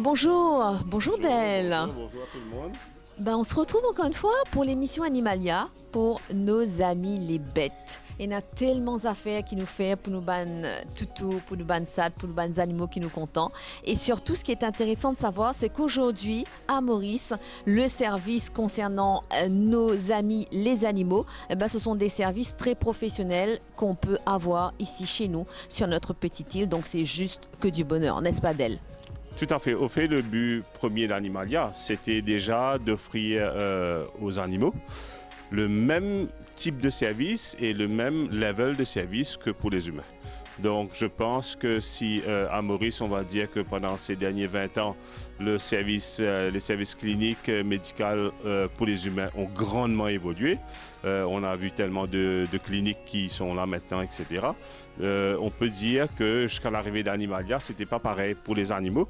Bonjour, bonjour Del. Bonjour à tout le monde. On se retrouve encore une fois pour l'émission Animalia pour nos amis les bêtes. Il y a tellement d'affaires qui nous fait pour nous ban toutou, pour nous ban sad, pour nous ban animaux qui nous content. Et surtout, ce qui est intéressant de savoir, c'est qu'aujourd'hui, à Maurice, le service concernant nos amis les animaux, ce sont des services très professionnels qu'on peut avoir ici chez nous, sur notre petite île. Donc, c'est juste que du bonheur, n'est-ce pas Del? Tout à fait. Au fait, le but premier d'Animalia, c'était déjà d'offrir aux animaux le même type de service et le même level de service que pour les humains. Donc, je pense que si à Maurice, on va dire que pendant ces derniers 20 ans, les services cliniques, médicaux pour les humains ont grandement évolué. On a vu tellement de cliniques qui sont là maintenant, etc. On peut dire que jusqu'à l'arrivée d'Animalia, c'était pas pareil pour les animaux.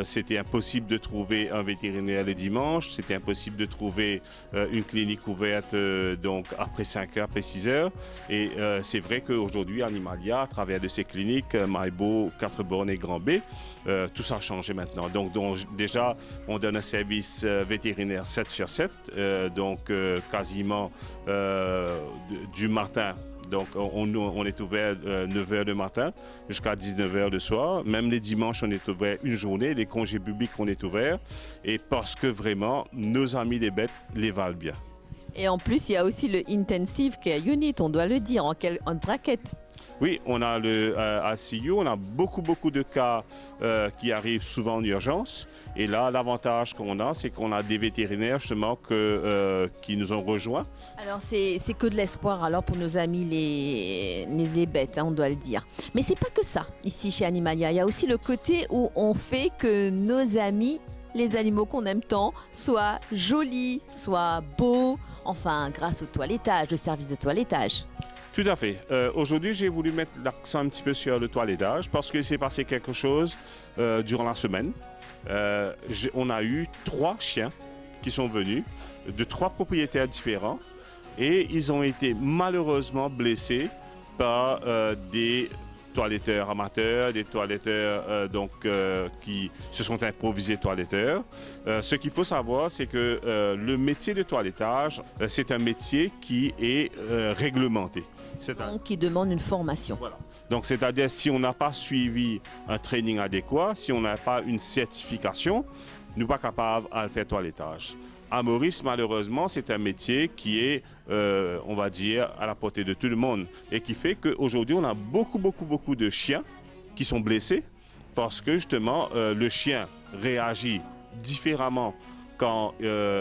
C'était impossible de trouver un vétérinaire le dimanche. C'était impossible de trouver une clinique ouverte donc après 5 heures, après 6 heures. Et c'est vrai qu'aujourd'hui, Animalia, à travers de ces cliniques, Maïbo, 4 bornes et Grand B, tout ça a changé maintenant. Donc déjà, on donne un service vétérinaire 7 sur 7, quasiment du matin. Donc, on est ouvert 9h du matin jusqu'à 19h le soir. Même les dimanches, on est ouvert une journée. Les congés publics, on est ouvert. Et parce que vraiment, nos amis les bêtes les valent bien. Et en plus, il y a aussi le Intensive Care Unit, on doit le dire, en braquette. Oui, on a le ICU, on a beaucoup de cas qui arrivent souvent en urgence. Et là, l'avantage qu'on a, c'est qu'on a des vétérinaires justement qui nous ont rejoints. Alors, c'est que de l'espoir alors pour nos amis les bêtes, on doit le dire. Mais c'est pas que ça, ici chez Animalia. Il y a aussi le côté où on fait que nos amis, les animaux qu'on aime tant, soient jolis, soient beaux, enfin, grâce au toilettage, le service de toilettage. Tout à fait. Aujourd'hui, j'ai voulu mettre l'accent un petit peu sur le toilettage parce qu'il s'est passé quelque chose durant la semaine. On a eu 3 chiens qui sont venus de 3 propriétaires différents et ils ont été malheureusement blessés par des toiletteurs amateurs, des toiletteurs qui se sont improvisés toiletteurs. Ce qu'il faut savoir, c'est que le métier de toilettage, c'est un métier qui est réglementé. Donc, qui demande une formation. Voilà. Donc, c'est-à-dire si on n'a pas suivi un training adéquat, si on n'a pas une certification, nous ne sommes pas capables de faire toilettage. À Maurice, malheureusement, c'est un métier qui est, on va dire, à la portée de tout le monde et qui fait qu'aujourd'hui, on a beaucoup de chiens qui sont blessés parce que justement, le chien réagit différemment quand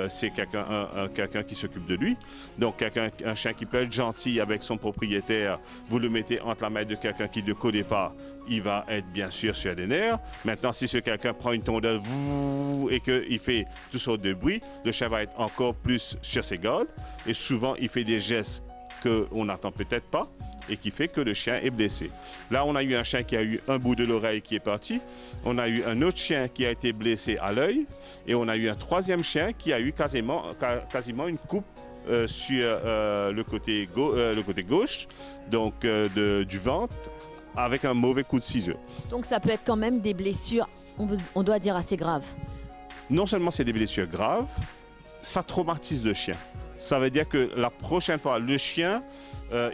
c'est quelqu'un qui s'occupe de lui. Donc, un chien qui peut être gentil avec son propriétaire, vous le mettez entre la main de quelqu'un qui ne connaît pas, il va être bien sûr sur les nerfs. Maintenant, si ce quelqu'un prend une tondeuse et qu'il fait toutes sortes de bruit, le chien va être encore plus sur ses gardes. Et souvent, il fait des gestes qu'on n'attend peut-être pas et qui fait que le chien est blessé. Là, on a eu un chien qui a eu un bout de l'oreille qui est parti. On a eu un autre chien qui a été blessé à l'œil. Et on a eu un 3e chien qui a eu quasiment une coupe sur le côté gauche, donc du ventre, avec un mauvais coup de ciseau. Donc, ça peut être quand même des blessures, on doit dire, assez graves. Non seulement c'est des blessures graves, ça traumatise le chien. Ça veut dire que la prochaine fois, le chien,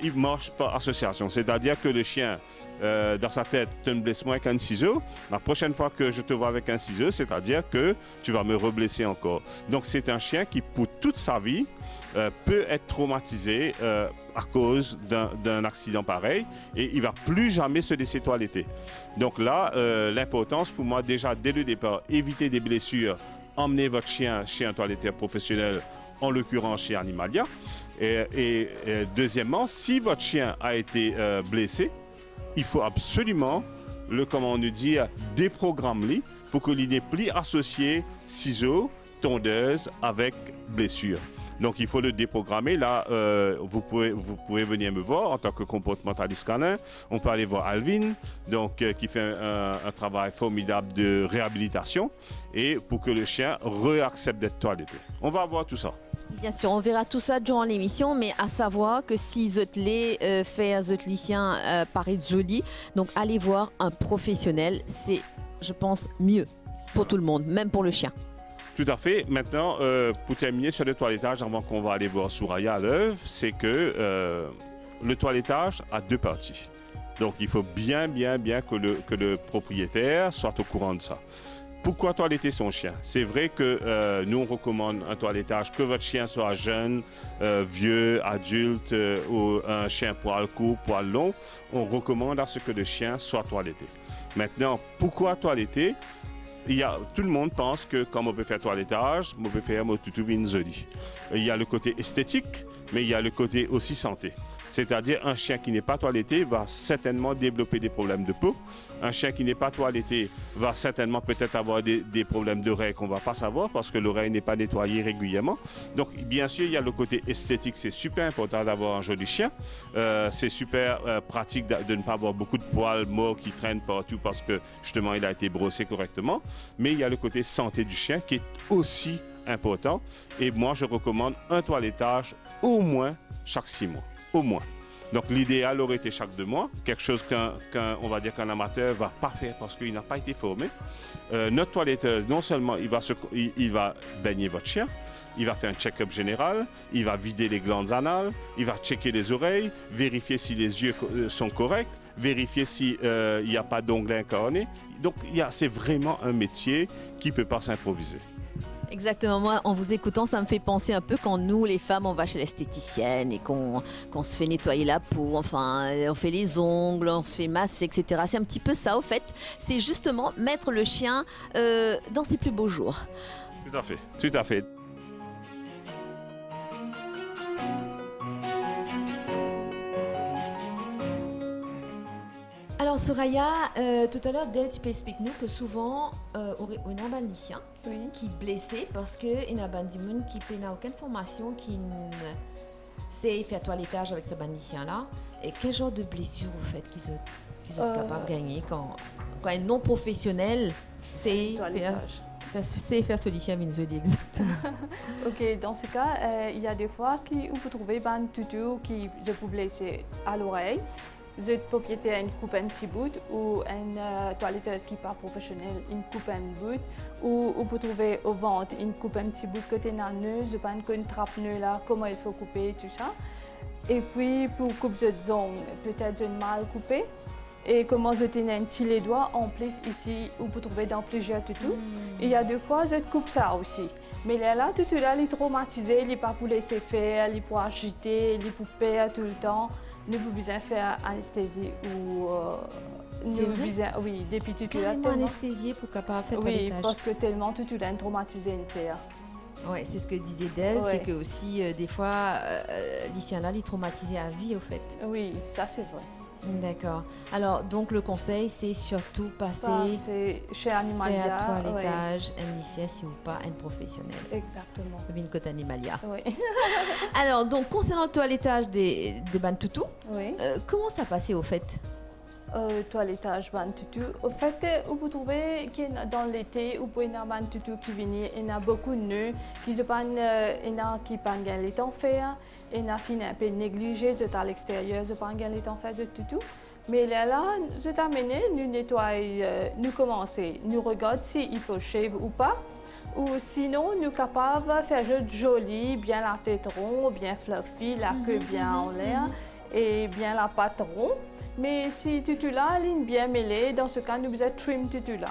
il marche par association. C'est-à-dire que le chien, dans sa tête, te blesse moins qu'un ciseau. La prochaine fois que je te vois avec un ciseau, c'est-à-dire que tu vas me reblesser encore. Donc, c'est un chien qui, pour toute sa vie, peut être traumatisé à cause d'un accident pareil et il ne va plus jamais se laisser toiletter. Donc là, l'importance pour moi, déjà, dès le départ, éviter des blessures, emmener votre chien chez un toiletteur professionnel, en l'occurrence chez Animalia. Et deuxièmement, si votre chien a été blessé, il faut absolument déprogrammer pour qu'il n'ait plus associé ciseaux, tondeuse avec blessure. Donc, il faut le déprogrammer. Là, vous pouvez venir me voir en tant que comportementaliste canin. On peut aller voir Alvin, qui fait un travail formidable de réhabilitation et pour que le chien réaccepte d'être toiletté. On va voir tout ça. Bien sûr, on verra tout ça durant l'émission, mais à savoir que si Zotlé fait un Zotlicien paraît joli, donc allez voir un professionnel, c'est, je pense, mieux. pour tout le monde, même pour le chien. Tout à fait. Maintenant, pour terminer sur le toilettage, avant qu'on va aller voir Souraya à l'œuvre, c'est que le toilettage a deux parties. Donc, il faut bien que le propriétaire soit au courant de ça. Pourquoi toiletter son chien? C'est vrai que nous, on recommande un toilettage, que votre chien soit jeune, vieux, adulte, ou un chien poil court, poil long. On recommande à ce que le chien soit toiletté. Maintenant, pourquoi toiletter? Tout le monde pense que quand on peut faire toilettage, on peut faire mon toutou vinzoli. Il y a le côté esthétique, mais il y a le côté aussi santé. C'est-à-dire un chien qui n'est pas toiletté va certainement développer des problèmes de peau. Un chien qui n'est pas toiletté va certainement peut-être avoir des problèmes d'oreille qu'on ne va pas savoir parce que l'oreille n'est pas nettoyée régulièrement. Donc bien sûr, il y a le côté esthétique. C'est super important d'avoir un joli chien. C'est super pratique de ne pas avoir beaucoup de poils morts qui traînent partout parce que justement, il a été brossé correctement. Mais il y a le côté santé du chien qui est aussi important. Et moi, je recommande un toilettage au moins chaque 6 mois. Au moins. Donc l'idéal aurait été chaque 2 mois, quelque chose on va dire qu'un amateur ne va pas faire parce qu'il n'a pas été formé. Notre toiletteuse, non seulement il va baigner votre chien, il va faire un check-up général, il va vider les glandes anales, il va checker les oreilles, vérifier si les yeux sont corrects, vérifier s'il n'y a pas d'ongles incarnés. Donc c'est vraiment un métier qui ne peut pas s'improviser. Exactement, moi en vous écoutant ça me fait penser un peu quand nous les femmes on va chez l'esthéticienne et qu'on se fait nettoyer la peau, enfin on fait les ongles, on se fait masser, etc. C'est un petit peu ça au fait, c'est justement mettre le chien dans ses plus beaux jours. Tout à fait, tout à fait. Alors Soraya, tout à l'heure Del tu peux expliquer nous que souvent on a un bandicien qui est blessé parce que il a bandimoun qui n'a aucune formation qui ne sait faire toilettage avec ce bandicien là. Et quel genre de blessure au fait qu'ils sont capables de gagner quand un non professionnel sait faire solution vinzoli exactement. Ok, dans ce cas, il y a des fois où vous trouvez un tutu qui peut blesser à l'oreille. Le propriétaire une coupe un petit bout ou une toiletteuse qui n'est pas professionnelle une coupe un bout ou vous trouvez au ventre une coupe un petit bout côté nœud, je pense qu'une trappe nœud là, comment il faut couper tout ça. Et puis pour couper de ongles, peut-être une mal coupée. Et comment je tiens un petit les doigts en plus ici où vous trouvez dans plusieurs tutus. Il y a des fois je coupe ça aussi. Mais là, tout là, il est traumatisé, il n'est pas pour laisser faire, il est pour agiter, il est pour perdre tout le temps. Nous pouvons bien faire anesthésie ou des petits carrément anesthésié pour capable faire toilettage. Oui, parce que tellement tout est traumatisé une paire. Oui, c'est ce que disait Del, c'est que aussi des fois les chiens là, ils traumatisés à vie au fait. Oui, ça c'est vrai. D'accord. Alors donc le conseil c'est surtout passer chez Animalia, faire toilettage, un lycée si ou pas un professionnel. Exactement. Une côte Animalia. Oui. Alors donc concernant le toilettage des bantoutou, comment ça passait au fait? Toilettage bantoutou. Au fait, vous trouvez que dans l'été, vous pouvez avoir un bantoutou qui vient, il y a beaucoup de nœuds qui ne peuvent pas gagner le temps faire. Il y a qui un peu négligé, c'est à l'extérieur, je pas gagner le temps faire de tout. Mais là, je t'amène, nous nettoyons, nous commençons, nous regardons s'il faut shave ou pas. Ou sinon, nous sommes capables de faire joli, bien la tête ronde, bien fluffy, la queue bien en l'air et bien la patte ronde. Mais si tutu là, ligne bien mêlée, dans ce cas, nous faisons trim tutu là.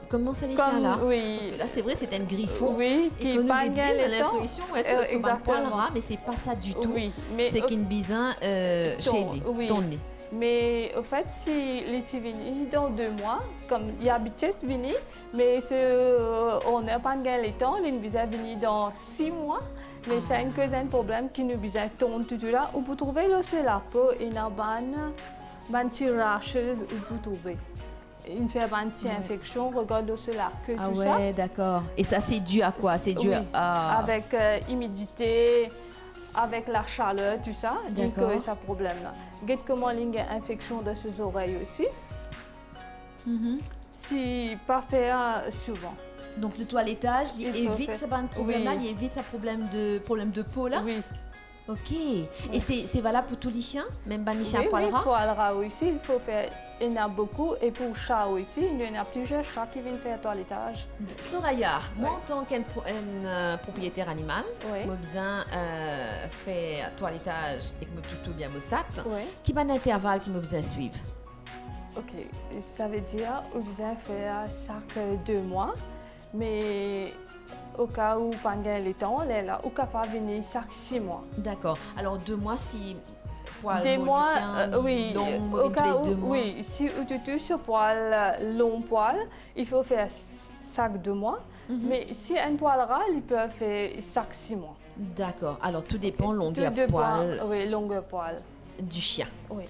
Comment ça les chiens là? Oui. Parce que là, c'est vrai, c'est un griffon. Oui, qui pas gagné le temps. L'impression, c'est un poil ras, mais c'est pas ça du tout. Oui, c'est qu'une bisin shady, tournée. Mais au fait, si les petits viennent dans 2 mois, comme il y a habitué de venir, mais on n'a pas gagné le temps, les visas viennent dans 6 mois. Mais c'est un problème qui nous vient tourner tout là. Où vous trouvez là, c'est la peau et une anti-rashes où vous trouvez. Une fait anti-infection, regarde sur la queue, tout ça. Ah ouais, d'accord. Et ça, c'est dû à quoi? C'est dû à... Avec humidité, avec la chaleur, tout ça. D'accord. Donc, c'est un problème là. Regarde comment il y a une infection dans ses oreilles aussi. Si pas faire souvent. Donc le toilettage, il évite ce problème-là, il évite ce problème de peau là? Oui. Ok. Et c'est valable pour tous les chiens? Même les chiens poil ras? poil ras aussi, il faut faire il y en a beaucoup. Et pour chat aussi, il y en a plusieurs chats qui viennent faire toilettage. Soraya, moi en tant qu'un propriétaire animal, Oui. je besoin faire toilettage et que me plutôt bien me sat, Oui. qui va d'intervalle qui me besoin suivre. Ok, ça veut dire qu'on besoin faire chaque 2 mois. Mais au cas où pendant le temps, elle est là, ou capable de venir chaque 6 mois. D'accord. Alors 2 mois si poil Des mois, mollicien, oui, long, au tous cas les où, 2 mois. oui, si tu touches ce poil long poil, il faut faire chaque 2 mois. Mhm. Mais si un poil ras, il peut faire chaque 6 mois. D'accord. Alors tout dépend Tout longueur dépend, poil oui, longueur poil. du chien. Oui.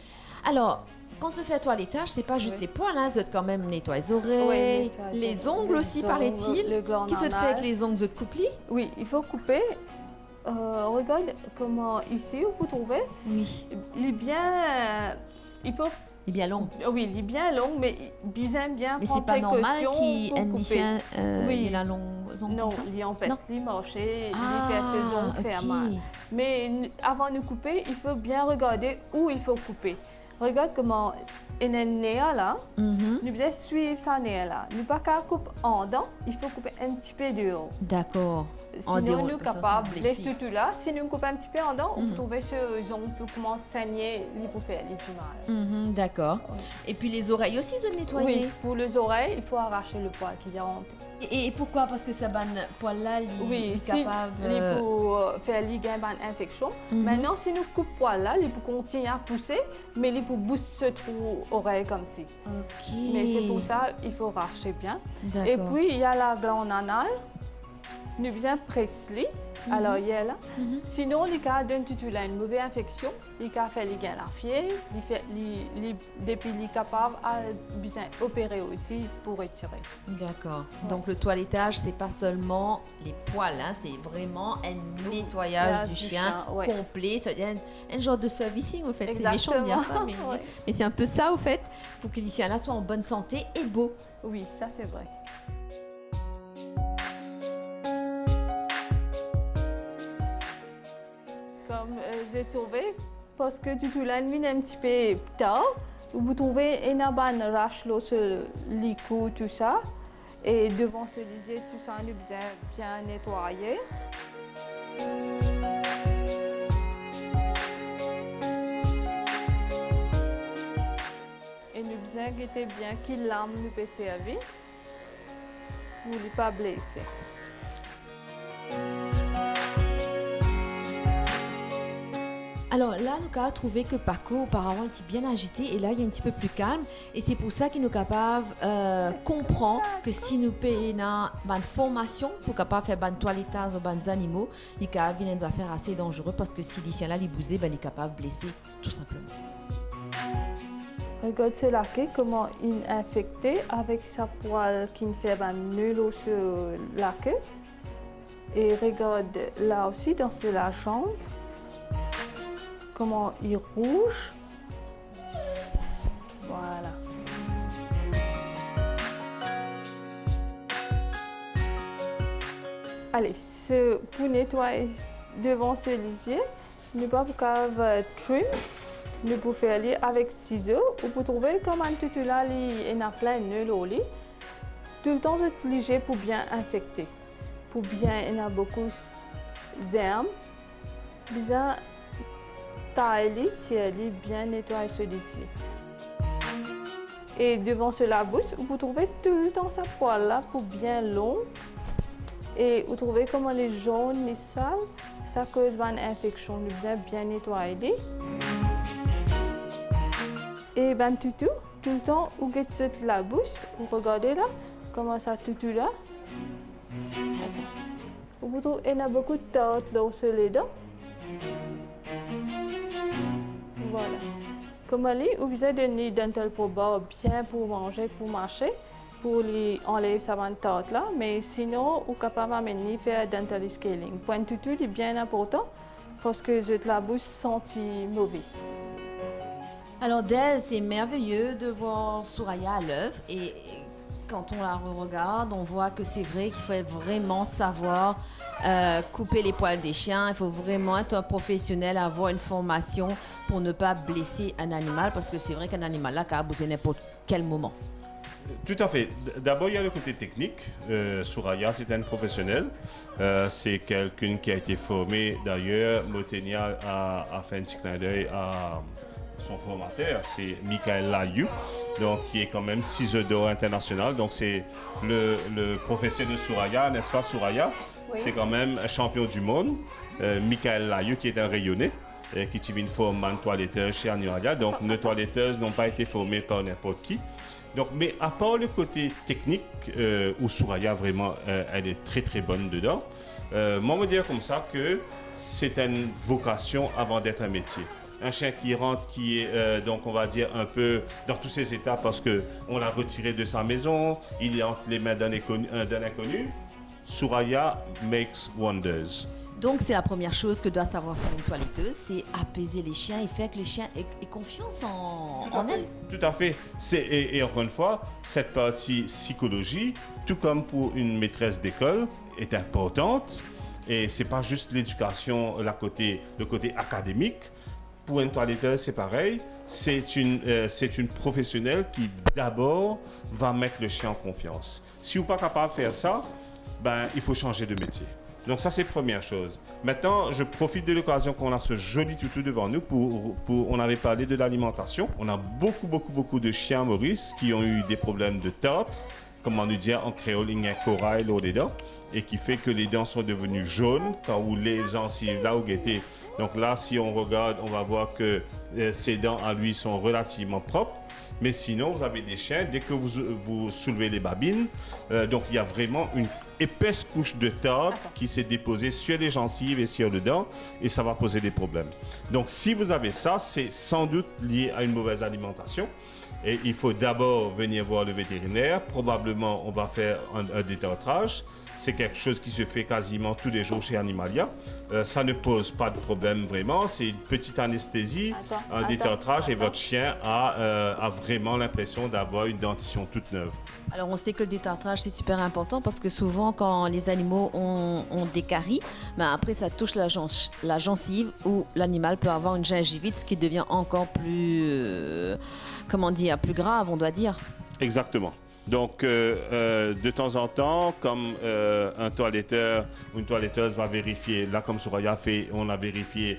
Alors, quand on fait toilettage, c'est pas juste Oui. les poils, hein, c'est quand même nettoyer les oreilles, nettoyer les ongles aussi, ongles, paraît-il. le gland Qui se fait anal. avec les ongles de couplis? Oui, il faut couper. Regarde comment ici, vous trouvez, Oui. il est bien. Il faut. Il est bien long. Oui, il est bien long, mais bien Mais c'est prendre pas normal précaution qu'un pour couper. chien Oui. il a long ongles Non, comme ça? il empêche Non. de marcher, il fait ses ongles faire ok. mal. Mais avant de couper, il faut bien regarder où il faut couper. Regarde comment il y a un nez là. Mhm. Nous devons suivre sa nez là. Nous ne pouvons pas couper en dents, il faut couper un petit peu de haut. D'accord. En Sinon, dehors, nous sommes parce que ça, capables ça de blesse. laisser tout là. Si nous coupons un petit peu en dents, on Mhm. peut trouver ce ongles peut commencer à saigner, il peut faire du mal. Mhm, d'accord. Oui. Et puis les oreilles aussi, se nettoyer. Oui, pour les oreilles, il faut arracher le poil qui y a entre. Et pourquoi? Parce que ça ban poil là, il Oui, est si capable. il peut faire ligue une infection. Mhm. Maintenant, si nous coupons poil là, il peut continuer à pousser, mais il peut booster ce trou oreille comme ci. Ok. Mais c'est pour ça il faut arracher bien. D'accord. Et puis, il y a la glande anale. Nous besoin presser. Alors, il y a là. Mhm. Sinon, les cas d'un titulaire une mauvaise infection, les cas fait les gains la fièvre, depuis les capables à besoin opérer aussi pour retirer. D'accord. Ouais. Donc le toilettage, c'est pas seulement les poils, hein, c'est vraiment un nettoyage du chien ouais. complet. C'est un genre de servicing, au fait. C'est méchant de dire ça, mais, Ouais. mais c'est un peu ça, au fait, pour que les chiens là soient en bonne santé et beaux. Oui, ça c'est vrai. Comme j'ai trouvé, parce que tu l'as mis un petit peu tard, vous trouvez une bonne rache là sur les coups, tout ça. Et devant ce lisier, tout ça, nous devons bien nettoyer. Et nous devons guetter bien qu'il lame nous peut servir pour ne pas blesser. Alors là, nous avons trouvé que Paco auparavant était bien agité et là, il est un petit peu plus calme. Et c'est pour ça qu'il nous capable comprendre que si nous payons une formation pour capable faire un toilettage aux bonnes animaux, il est capable des affaires assez dangereuses parce que si les chiens là, les bouser, ben, il est capable de blesser tout simplement. Regarde ce laquais, comment il est infecté avec sa poêle qui fait un nœud au ce laquais. Et regarde là aussi dans la jambe, comment il est rouge. Voilà. Allez, pour nettoyer devant ce lisier, nous pouvons faire trim. Nous pouvons faire avec ciseaux ou pour trouver comme un titulaire, il y a plein de nœuds au lit. Tout le temps, c'est obligé pour bien infecter. Pour bien, il y a beaucoup d'herbe. Bien tailler, tirer, bien nettoyer ce lisier. Et devant ce labousse, vous trouvez tout le temps sa poêle là pour bien long. Et vous trouvez comment les jaunes, les sales, ça cause une infection. Nous devons bien nettoyer. Et ben tout le temps, vous guettez cette la bouche, vous regardez là, comment ça tout là. Vous trouvez qu'il y a beaucoup de tâtes là sur les dents. Voilà. Comme ali, vous avez donné dental pour boire bien pour manger, pour marcher, pour lui enlever sa tâte là. Mais sinon, vous êtes capable d'amener faire dental scaling. Point tout est bien important parce que la bouche sentit mauvais. Alors Del, c'est merveilleux de voir Soraya à l'œuvre et quand on la regarde, on voit que c'est vrai qu'il faut vraiment savoir couper les poils des chiens. Il faut vraiment être un professionnel, avoir une formation pour ne pas blesser un animal, parce que c'est vrai qu'un animal là, a besoin n'importe quel moment. Tout à fait. D'abord, il y a le côté technique. Souraya, c'est une professionnelle. C'est quelqu'un qui a été formé. D'ailleurs, Motenia a fait un petit clin d'œil à son formateur. C'est Michael Layou, donc qui est quand même 6 d'or international. Donc, c'est le professeur de Souraya, n'est-ce pas, Souraya? Oui. C'est quand même un champion du monde. Michael Layou, qui est un rayonné, qui est une forme toiletteuse chez Animalia. Donc, nos toiletteuses n'ont pas été formées par n'importe qui. Donc, mais à part le côté technique, où Souraya, vraiment, elle est très très bonne dedans, moi, on va dire comme ça que c'est une vocation avant d'être un métier. Un chien qui rentre, qui est, donc on va dire, un peu dans tous ses états parce qu'on l'a retiré de sa maison, il est entre les mains d'un inconnu. Souraya makes wonders. Donc, c'est la première chose que doit savoir faire une toiletteuse, c'est apaiser les chiens et faire que les chiens aient confiance en elle. Tout à fait. Et encore une fois, cette partie psychologie, tout comme pour une maîtresse d'école, est importante. Et ce n'est pas juste l'éducation, le côté académique. Pour une toiletteuse, c'est pareil. C'est une professionnelle qui, d'abord, va mettre le chien en confiance. Si vous n'êtes pas capable de faire ça, ben, il faut changer de métier. Donc ça, c'est la première chose. Maintenant, je profite de l'occasion qu'on a ce joli toutou devant nous on avait parlé de l'alimentation. On a beaucoup de chiens Maurice qui ont eu des problèmes de tartre, comme on nous dit en créole, il y a un corail là des dents, et qui fait que les dents sont devenues jaunes, quand où les gencives là où étaient. Donc là, si on regarde, on va voir que ces dents à lui sont relativement propres. Mais sinon, vous avez des chiens, dès que vous soulevez les babines, donc il y a vraiment une épaisse couche de tartre qui s'est déposée sur les gencives et sur le dent, et ça va poser des problèmes. Donc si vous avez ça, c'est sans doute lié à une mauvaise alimentation. Et il faut d'abord venir voir le vétérinaire. Probablement, on va faire un détartrage. C'est quelque chose qui se fait quasiment tous les jours chez Animalia. Ça ne pose pas de problème vraiment. C'est une petite anesthésie, un détartrage, et votre chien a vraiment l'impression d'avoir une dentition toute neuve. Alors, on sait que le détartrage, c'est super important parce que souvent, quand les animaux ont des caries, ben après, ça touche la gencive où l'animal peut avoir une gingivite, ce qui devient encore plus, plus grave, on doit dire. Exactement. Donc, de temps en temps, comme un toiletteur ou une toiletteuse va vérifier, là comme Souraya fait, on a vérifié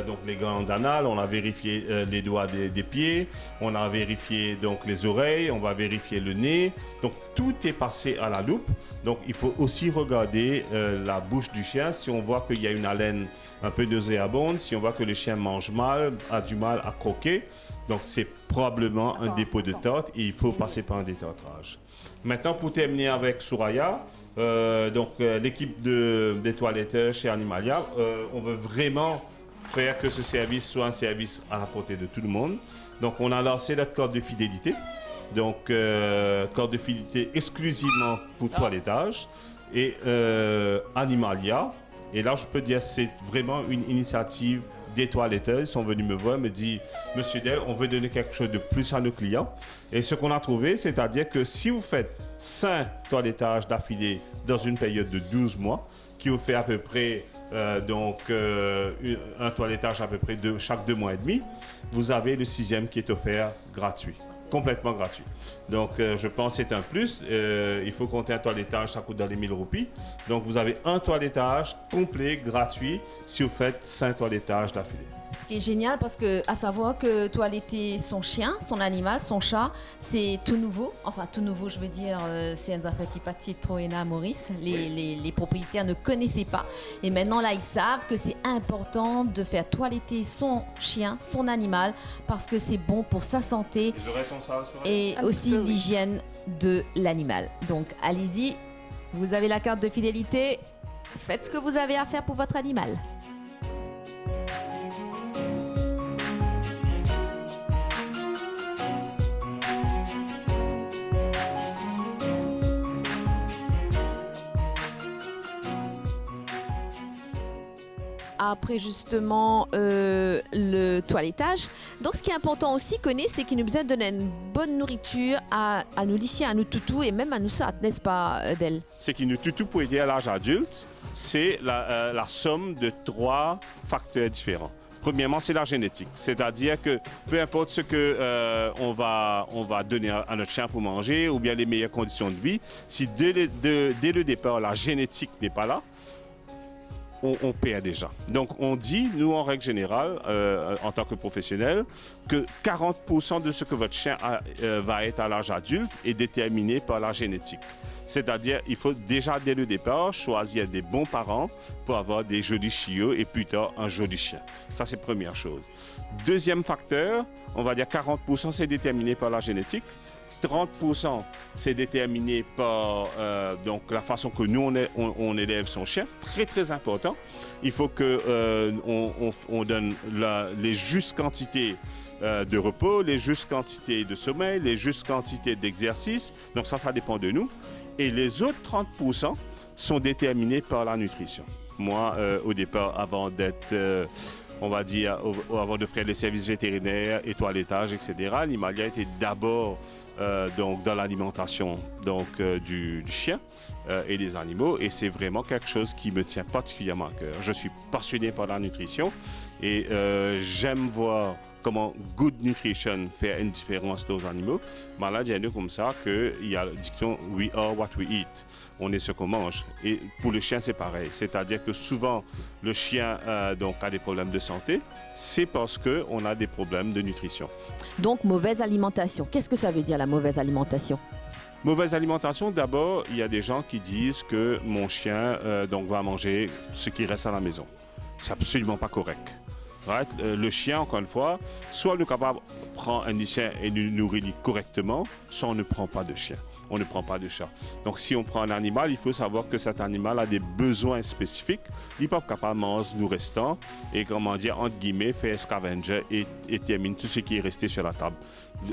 donc les glandes anales, on a vérifié les doigts des pieds, on a vérifié donc les oreilles, on va vérifier le nez. Donc, tout est passé à la loupe. Donc, il faut aussi regarder la bouche du chien. Si on voit qu'il y a une haleine un peu nauséabonde, si on voit que le chien mange mal, a du mal à croquer, donc c'est probablement un dépôt de tartre et il faut passer par un détartrage. Maintenant, pour terminer avec Souraya, l'équipe des toiletteurs chez Animalia, on veut vraiment faire que ce service soit un service à la portée de tout le monde. Donc, on a lancé notre carte de fidélité. Donc, carte de fidélité exclusivement pour toilettage et Animalia. Et là, je peux dire que c'est vraiment une initiative des toiletteurs sont venus me voir, me disent « Monsieur Del, on veut donner quelque chose de plus à nos clients. » Et ce qu'on a trouvé, c'est-à-dire que si vous faites 5 toilettages d'affilée dans une période de 12 mois, qui vous fait à peu près un toilettage à peu près chaque 2 mois et demi, vous avez le 6e qui est offert gratuit. Complètement gratuit. Donc, je pense que c'est un plus. Il faut compter un toilettage, ça coûte dans les 1000 roupies. Donc, vous avez un toilettage complet, gratuit, si vous faites 5 toilettages d'affilée. Ce qui est génial parce que, à savoir que toiletter son chien, son animal, son chat, c'est tout nouveau. Enfin, tout nouveau, je veux dire, c'est une affaire qui passe trop à Maurice. Les propriétaires ne connaissaient pas. Et maintenant, là, ils savent que c'est important de faire toiletter son chien, son animal, parce que c'est bon pour sa santé et aussi l'hygiène de l'animal. Donc, allez-y, vous avez la carte de fidélité. Faites ce que vous avez à faire pour votre animal. après justement le toilettage. Donc ce qui est important aussi, connaître, c'est qu'il nous besoin de donner une bonne nourriture à nos chiens, à nos toutous et même à nous ça, n'est-ce pas, Del? Ce qui nous toutou pour aider à l'âge adulte, c'est la somme de 3 facteurs différents. Premièrement, c'est la génétique, c'est-à-dire que peu importe ce que on va donner à notre chien pour manger ou bien les meilleures conditions de vie, si dès le départ la génétique n'est pas là, on perd déjà. Donc on dit, nous en règle générale, en tant que professionnel, que 40% de ce que votre chien va être à l'âge adulte est déterminé par la génétique. C'est-à-dire il faut déjà dès le départ choisir des bons parents pour avoir des jolis chiots et plus tard un joli chien. Ça c'est la première chose. Deuxième facteur, on va dire 40% c'est déterminé par la génétique. 30% c'est déterminé par donc la façon que nous on élève son chien, très très important. Il faut que on donne les justes quantités de repos, les justes quantités de sommeil, les justes quantités d'exercice. Donc ça dépend de nous. Et les autres 30% sont déterminés par la nutrition. Moi, au départ, avant d'être on va dire, avant de faire les services vétérinaires et toilettage, etc. L'animalia était d'abord donc dans l'alimentation du chien et des animaux, et c'est vraiment quelque chose qui me tient particulièrement à cœur. Je suis passionné par la nutrition et j'aime voir comment Good Nutrition fait une différence aux animaux. Malade, il y a comme ça qu'il y a la diction « We are what we eat ». On est ce qu'on mange. Et pour le chien, c'est pareil. C'est-à-dire que souvent, le chien donc, a des problèmes de santé. C'est parce qu'on a des problèmes de nutrition. Donc, mauvaise alimentation. Qu'est-ce que ça veut dire, la mauvaise alimentation? Mauvaise alimentation, d'abord, il y a des gens qui disent que mon chien donc, va manger ce qui reste à la maison. C'est absolument pas correct. Right? Le chien, encore une fois, soit on est capable de prendre un chien et nous nourrir correctement, soit on ne prend pas de chien. On ne prend pas de chat. Donc, si on prend un animal, il faut savoir que cet animal a des besoins spécifiques. Il n'est pas capable de manger nous restant et, comment dire, entre guillemets, faire scavenger et termine tout ce qui est resté sur la table.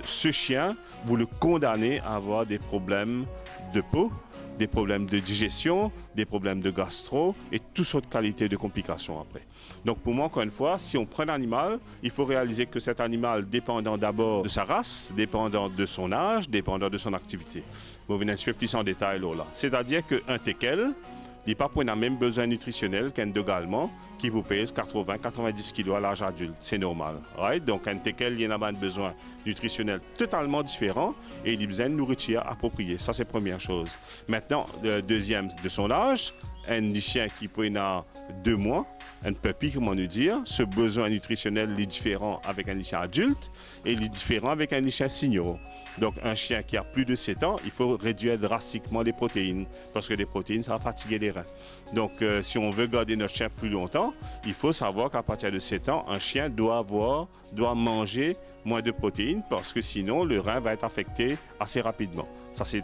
Ce chien, vous le condamnez à avoir des problèmes de peau, des problèmes de digestion, des problèmes de gastro et toutes sortes de qualités de complications après. Donc pour moi, encore une fois, si on prend un animal, il faut réaliser que cet animal, dépendant d'abord de sa race, dépendant de son âge, dépendant de son activité. Vous venez un petit peu plus en détail là. C'est-à-dire qu'un teckel, il n'est pas pour un même besoin nutritionnel qu'un dog allemand qui vous pèse 80-90 kg à l'âge adulte. C'est normal. Right? Donc, un teckel, il y en a un besoin nutritionnel totalement différent et il a besoin de nourriture appropriée. Ça, c'est la première chose. Maintenant, deuxième, de son âge, un chien qui peut avoir 2 mois, un puppy, comment nous dire, ce besoin nutritionnel est différent avec un chien adulte et il est différent avec un chien senior. Donc, un chien qui a plus de 7 ans, il faut réduire drastiquement les protéines parce que les protéines, ça va fatiguer les reins. Donc, si on veut garder notre chien plus longtemps, il faut savoir qu'à partir de 7 ans, un chien doit manger moins de protéines parce que sinon, le rein va être affecté assez rapidement. Ça, c'est,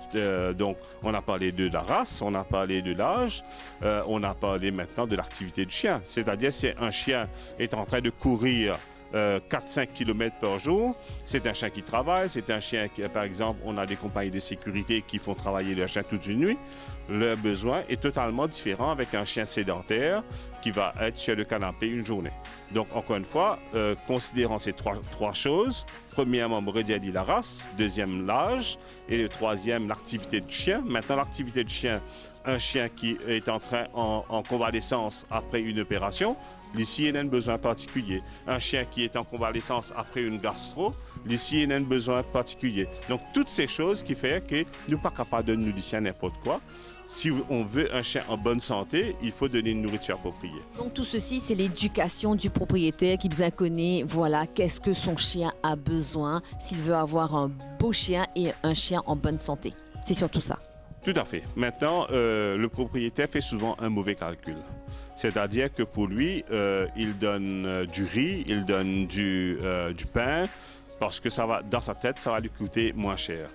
donc, on a parlé de la race, on a parlé de l'âge, on a parlé maintenant de l'activité du chien. C'est-à-dire, si un chien est en train de courir 4-5 km par jour, c'est un chien qui travaille, c'est un chien qui, par exemple, on a des compagnies de sécurité qui font travailler le chien toute une nuit. Leur besoin est totalement différent avec un chien sédentaire qui va être sur le canapé une journée. Donc, encore une fois, considérant ces trois choses, premièrement, on dit la race, deuxième, l'âge, et le troisième, l'activité du chien. Maintenant, l'activité du chien, un chien qui est en convalescence après une opération, ici, il a un besoin particulier. Un chien qui est en convalescence après une gastro, ici, il a un besoin particulier. Donc, toutes ces choses qui font que nous ne sommes pas capables de donner du chien n'importe quoi. Si on veut un chien en bonne santé, il faut donner une nourriture appropriée. Donc, tout ceci, c'est l'éducation du propriétaire qui bien connaît, voilà, qu'est-ce que son chien a besoin s'il veut avoir un beau chien et un chien en bonne santé. C'est surtout ça. Tout à fait. Maintenant, le propriétaire fait souvent un mauvais calcul. C'est-à-dire que pour lui, il donne du riz, il donne du pain, parce que ça va, dans sa tête, ça va lui coûter moins cher.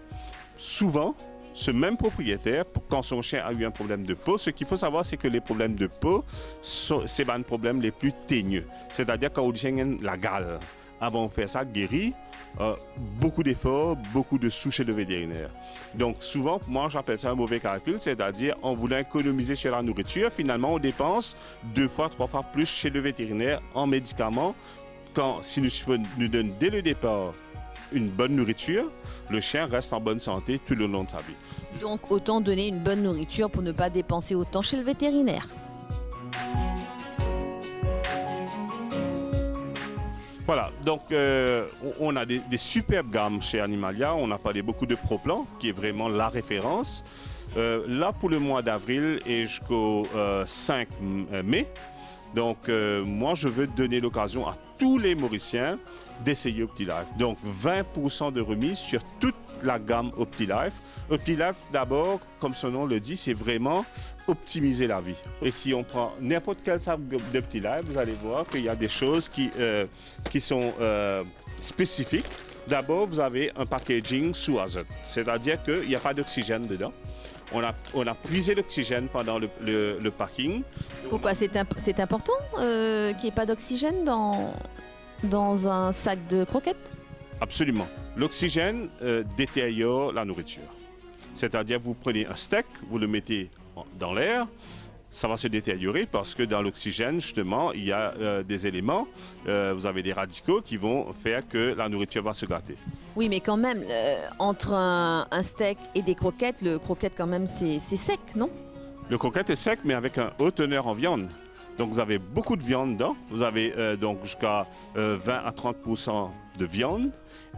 Souvent, ce même propriétaire, quand son chien a eu un problème de peau, ce qu'il faut savoir, c'est que les problèmes de peau, c'est les problèmes les plus teigneux. C'est-à-dire quand le chien a la gale. avant de faire ça, guérir, beaucoup d'efforts, beaucoup de sous chez le vétérinaire. Donc souvent, moi j'appelle ça un mauvais calcul, c'est-à-dire en voulant économiser sur la nourriture, finalement on dépense 2 fois, 3 fois plus chez le vétérinaire en médicaments, quand si nous donne dès le départ une bonne nourriture, le chien reste en bonne santé tout le long de sa vie. Donc autant donner une bonne nourriture pour ne pas dépenser autant chez le vétérinaire. Voilà, donc on a des superbes gammes chez Animalia. On a parlé beaucoup de ProPlan, qui est vraiment la référence. Là, pour le mois d'avril et jusqu'au 5 mai, donc moi, je veux donner l'occasion à tous les Mauriciens d'essayer OptiLife. Donc 20% de remise sur toute la gamme OptiLife. OptiLife, d'abord, comme son nom le dit, c'est vraiment optimiser la vie. Et si on prend n'importe quel sac d'OptiLife, vous allez voir qu'il y a des choses qui sont spécifiques. D'abord, vous avez un packaging sous azote, c'est-à-dire qu'il n'y a pas d'oxygène dedans. On a puisé l'oxygène pendant le packing. Pourquoi c'est important qu'il n'y ait pas d'oxygène dans un sac de croquettes? Absolument. L'oxygène détériore la nourriture. C'est-à-dire, vous prenez un steak, vous le mettez dans l'air, ça va se détériorer parce que dans l'oxygène, justement, il y a des éléments, vous avez des radicaux qui vont faire que la nourriture va se gâter. Oui, mais quand même, entre un steak et des croquettes, le croquette quand même c'est sec, non? Le croquette est sec, mais avec un haut teneur en viande. Donc vous avez beaucoup de viande dedans, vous avez donc jusqu'à 20 à 30% de viande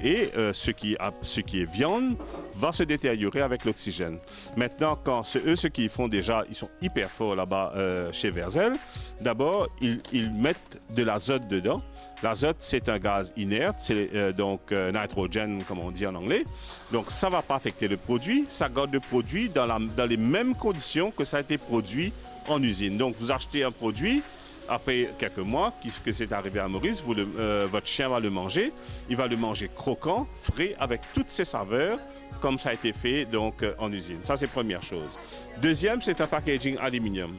et ce qui est viande va se détériorer avec l'oxygène. Maintenant, quand ceux qui font déjà, ils sont hyper forts là-bas chez Verzel, d'abord ils mettent de l'azote dedans. L'azote, c'est un gaz inerte, c'est donc nitrogène comme on dit en anglais. Donc ça ne va pas affecter le produit, ça garde le produit dans les mêmes conditions que ça a été produit en usine. Donc vous achetez un produit, après quelques mois que c'est arrivé à Maurice, votre chien va le manger, il va le manger croquant, frais, avec toutes ses saveurs, comme ça a été fait donc, en usine. Ça, c'est la première chose. Deuxième, c'est un packaging aluminium.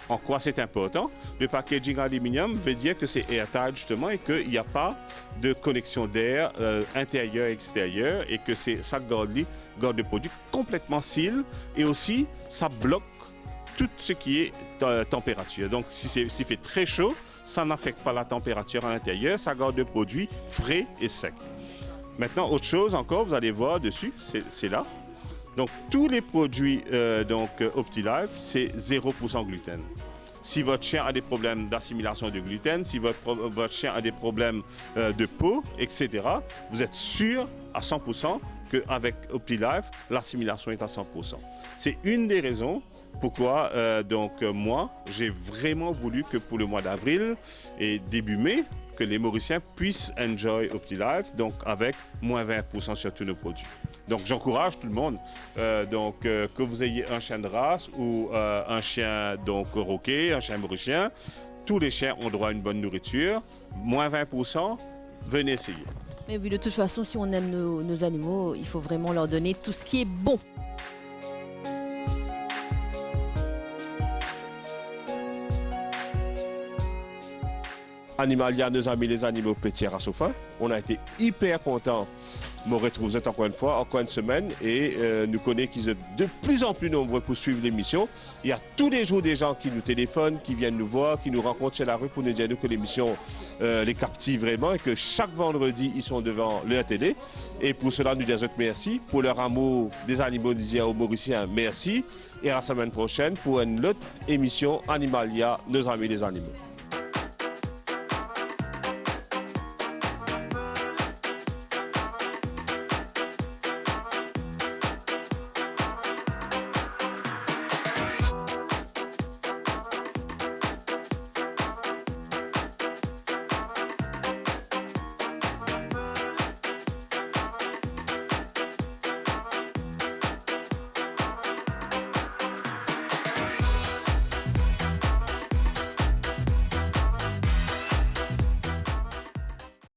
En quoi c'est important? Le packaging aluminium veut dire que c'est airtight justement et qu'il n'y a pas de connexion d'air intérieur-extérieur et que ça garde le produit complètement seal et aussi ça bloque tout ce qui est température. Donc, s'il fait très chaud, ça n'affecte pas la température à l'intérieur, ça garde le produit frais et sec. Maintenant, autre chose encore, vous allez voir dessus, c'est là. Donc, tous les produits OptiLife, c'est 0% gluten. Si votre chien a des problèmes d'assimilation de gluten, si votre chien a des problèmes de peau, etc., vous êtes sûr à 100% qu'avec OptiLife, l'assimilation est à 100%. C'est une des raisons pourquoi moi, j'ai vraiment voulu que pour le mois d'avril et début mai, que les Mauriciens puissent enjoy OptiLife, donc avec moins 20% sur tous nos produits. Donc j'encourage tout le monde, que vous ayez un chien de race ou un chien roquet, un chien mauricien, tous les chiens ont droit à une bonne nourriture, moins 20%, venez essayer. Mais oui, de toute façon, si on aime nos animaux, il faut vraiment leur donner tout ce qui est bon. Animalia, nos amis les animaux petits à Soufin. On a été hyper contents de me retrouver encore une semaine et nous connaissons qu'ils sont de plus en plus nombreux pour suivre l'émission. Il y a tous les jours des gens qui nous téléphonent, qui viennent nous voir, qui nous rencontrent sur la rue pour nous dire que l'émission les captive vraiment et que chaque vendredi ils sont devant leur télé. Et pour cela, nous disons merci. Pour leur amour des animaux, nous disons aux Mauriciens merci. Et à la semaine prochaine pour une autre émission Animalia, nos amis les animaux.